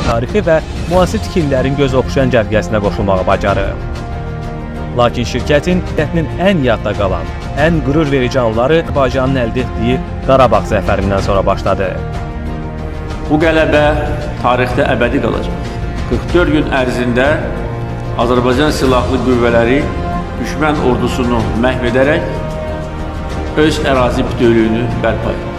tarixi və müasir tikililərin göz oxşayan cərgəsinə qoşulmağı bacarıb. Lakin şirkətin ən yadda qalan, ən qürur verici anları Azərbaycanın əldə etdiyi Qarabağ zəfərindən sonra başladı. Bu qələbə tarixdə əbədi qalacaq. 44 gün ərzində Azərbaycan Silahlı Qüvvələri düşmən ordusunu məhv edərək öz ərazi bütövlüyünü bərpa etdi.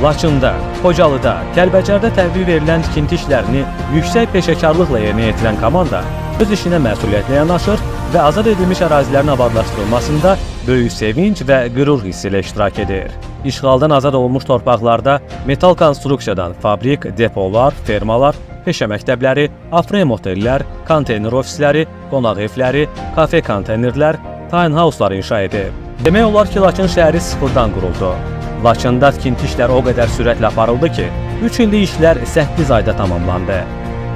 Laçında, Xocalıda, Kəlbəcərdə təhvil verilən tikinti işlərini yüksək peşəkarlıqla yerinə yetirən komanda öz işinə məsuliyyətlə yanaşır və azad edilmiş ərazilərin abadlaşdırılmasında böyük sevinç və qürur hissi ilə iştirak edir. İşğaldan azad olunmuş torpaqlarda metal konstruksiyadan fabrik, depolar, fermalar, peşə məktəbləri, Afrem otellər, konteyner ofisləri, qonaq evləri, kafe konteynerlər, tiny house'lar inşa edib. Demək olar ki, Laçın şəhəri sıfırdan quruldu. Laçında tikinti işləri o qədər sürətlə aparıldı ki, 3 illik işlər 8 ayda tamamlandı.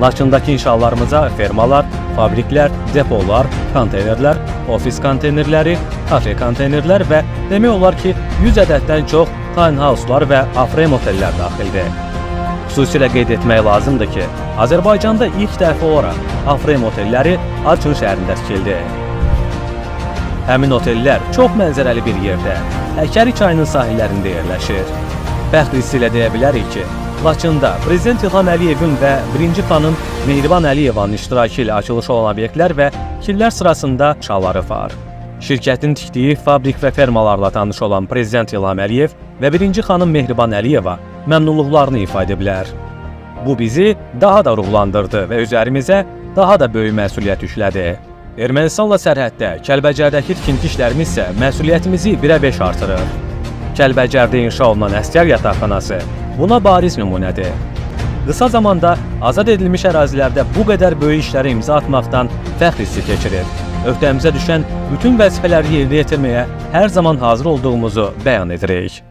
Laçındakı inşalarımıza fermalar, fabriklər, depolar, konteynerlər, ofis konteynerləri, kafe konteynerlər və demək olar ki, 100 ədəddən çox tiny house'lar və Afrem otellər daxildir. Xüsusilə qeyd etmək lazımdır ki, Azərbaycanda ilk dəfə olaraq Afrem otelləri Laçın şəhərində tikildi. Həmin otellər çox mənzərəli bir yerdə, Həkəri çayının sahillərində yerləşir. Fəxr hissi ilə deyə bilərik ki, Laçında Prezident İlham Əliyevin və 1-ci xanım Mehriban Əliyevanın iştirakı ilə açılışı olan obyektlər və tikililər sırasında şalvarı var. Şirkətin tikdiyi fabrik və fermalarla tanış olan Prezident İlham Əliyev və 1-ci xanım Mehriban Əliyeva məmnunluqlarını ifadə ediblər. Bu bizi daha da ruhlandırdı və üzərimizə daha da böyük məsuliyyət yüklədi. Ermənistanla sərhəddə, Kəlbəcərdəki tikinti işlərimiz isə məsuliyyətimizi 1-ə 5 artırır. Kəlbəcərdə inşa olunan əsgər yataqxanası buna bariz nümunədir. Qısa zamanda azad edilmiş ərazilərdə bu qədər böyük işlərə imza atmaqdan fəxr hissi keçirir. Öhdəmizə düşən bütün vəzifələri yerinə yetirməyə hər zaman hazır olduğumuzu bəyan edirik.